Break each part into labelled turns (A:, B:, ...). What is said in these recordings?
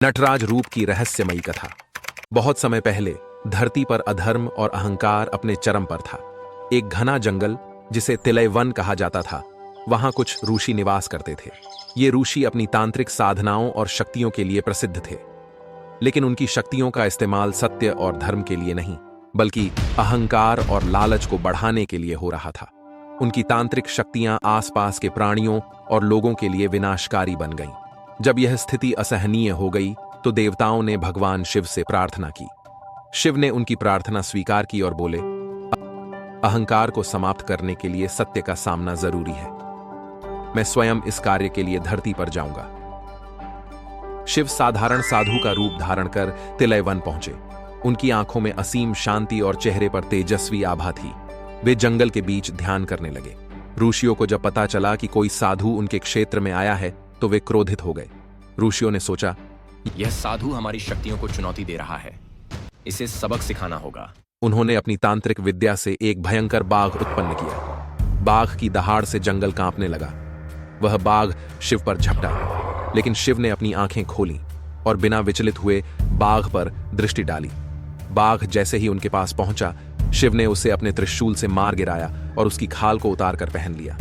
A: नटराज रूप की रहस्यमयी कथा। बहुत समय पहले धरती पर अधर्म और अहंकार अपने चरम पर था। एक घना जंगल जिसे तिलय वन कहा जाता था, वहां कुछ ऋषि निवास करते थे। ये ऋषि अपनी तांत्रिक साधनाओं और शक्तियों के लिए प्रसिद्ध थे, लेकिन उनकी शक्तियों का इस्तेमाल सत्य और धर्म के लिए नहीं, बल्कि अहंकार और लालच को बढ़ाने के लिए हो रहा था। उनकी तांत्रिक शक्तियां आसपास के प्राणियों और लोगों के लिए विनाशकारी बन गईं। जब यह स्थिति असहनीय हो गई तो देवताओं ने भगवान शिव से प्रार्थना की। शिव ने उनकी प्रार्थना स्वीकार की और बोले, अहंकार को समाप्त करने के लिए सत्य का सामना जरूरी है। मैं स्वयं इस कार्य के लिए धरती पर जाऊंगा। शिव साधारण साधु का रूप धारण कर तिलय वन पहुंचे। उनकी आंखों में असीम शांति और चेहरे पर तेजस्वी आभा थी। वे जंगल के बीच ध्यान करने लगे। ऋषियों को जब पता चला कि कोई साधु उनके क्षेत्र में आया है तो वे क्रोधित हो गए। ऋषियों ने सोचा,
B: यह साधु हमारी शक्तियों को चुनौती दे रहा है, इसे सबक सिखाना होगा।
A: उन्होंने अपनी तांत्रिक विद्या से एक भयंकर बाघ उत्पन्न किया। बाघ की दहाड़ से जंगल कांपने लगा। वह बाघ शिव पर झपटा, लेकिन शिव ने अपनी आंखें खोली और बिना विचलित हुए बाघ पर दृष्टि डाली। बाघ जैसे ही उनके पास पहुंचा, शिव ने उसे अपने त्रिशूल से मार गिराया और उसकी खाल को उतार कर पहन लिया।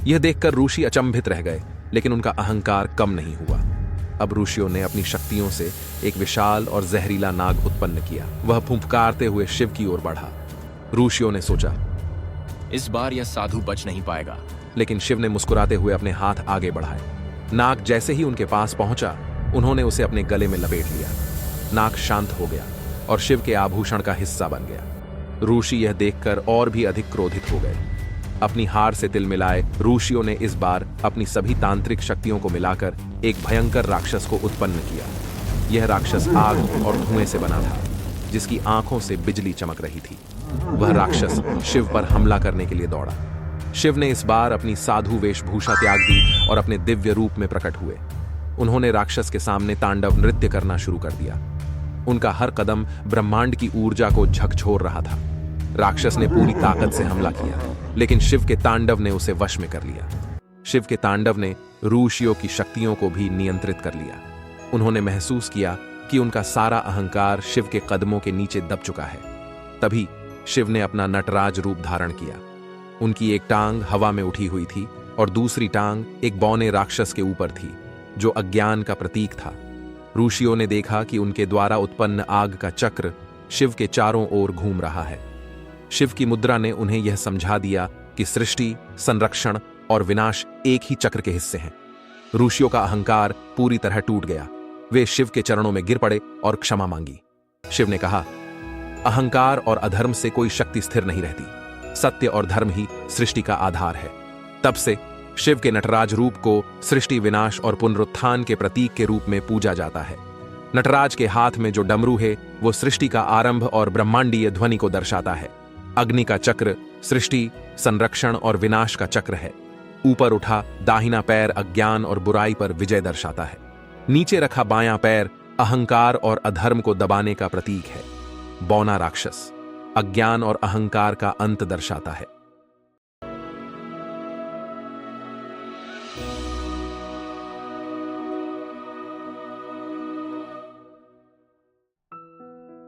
A: यह देखकर ऋषि अचंभित रह गए, लेकिन उनका अहंकार कम नहीं हुआ। अब ऋषियों ने अपनी शक्तियों से एक विशाल और जहरीला नाग उत्पन्न किया। वह फुंफकारते हुए शिव की ओर बढ़ा। ऋषियों ने सोचा,
B: इस बार यह साधु बच नहीं पाएगा,
A: लेकिन शिव ने मुस्कुराते हुए अपने हाथ आगे बढ़ाए। नाग जैसे ही उनके पास पहुंचा, उन्होंने उसे अपने गले में लपेट लिया। नाग शांत हो गया और शिव के आभूषण का हिस्सा बन गया। ऋषि यह देखकर और भी अधिक क्रोधित हो गए। अपनी हार से तिल मिलाए ऋषियों ने इस बार अपनी सभी तांत्रिक शक्तियों को मिलाकर एक भयंकर राक्षस को उत्पन्न किया। यह राक्षस आग और धुएं से बना था, जिसकी आंखों से बिजली चमक रही थी। वह राक्षस शिव पर हमला करने के लिए दौड़ा। शिव ने इस बार अपनी साधु वेशभूषा त्याग दी और अपने दिव्य रूप में प्रकट हुए। उन्होंने राक्षस के सामने तांडव नृत्य करना शुरू कर दिया। उनका हर कदम ब्रह्मांड की ऊर्जा को झकझोर रहा था। राक्षस ने पूरी ताकत से हमला किया, लेकिन शिव के तांडव ने उसे वश में कर लिया। शिव के तांडव ने ऋषियों की शक्तियों को भी नियंत्रित कर लिया। उन्होंने महसूस किया कि उनका सारा अहंकार शिव के कदमों के नीचे दब चुका है। तभी शिव ने अपना नटराज रूप धारण किया। उनकी एक टांग हवा में उठी हुई थी और दूसरी टांग एक बौने राक्षस के ऊपर थी, जो अज्ञान का प्रतीक था। ऋषियों ने देखा कि उनके द्वारा उत्पन्न आग का चक्र शिव के चारों ओर घूम रहा है। शिव की मुद्रा ने उन्हें यह समझा दिया कि सृष्टि, संरक्षण और विनाश एक ही चक्र के हिस्से हैं। ऋषियों का अहंकार पूरी तरह टूट गया। वे शिव के चरणों में गिर पड़े और क्षमा मांगी। शिव ने कहा, अहंकार और अधर्म से कोई शक्ति स्थिर नहीं रहती। सत्य और धर्म ही सृष्टि का आधार है। तब से शिव के नटराज रूप को सृष्टि, विनाश और पुनरुत्थान के प्रतीक के रूप में पूजा जाता है। नटराज के हाथ में जो डमरू है वो सृष्टि का आरंभ और ब्रह्मांडीय ध्वनि को दर्शाता है। अग्नि का चक्र सृष्टि, संरक्षण और विनाश का चक्र है। ऊपर उठा दाहिना पैर अज्ञान और बुराई पर विजय दर्शाता है। नीचे रखा बायां पैर अहंकार और अधर्म को दबाने का प्रतीक है। बौना राक्षस अज्ञान और अहंकार का अंत दर्शाता है।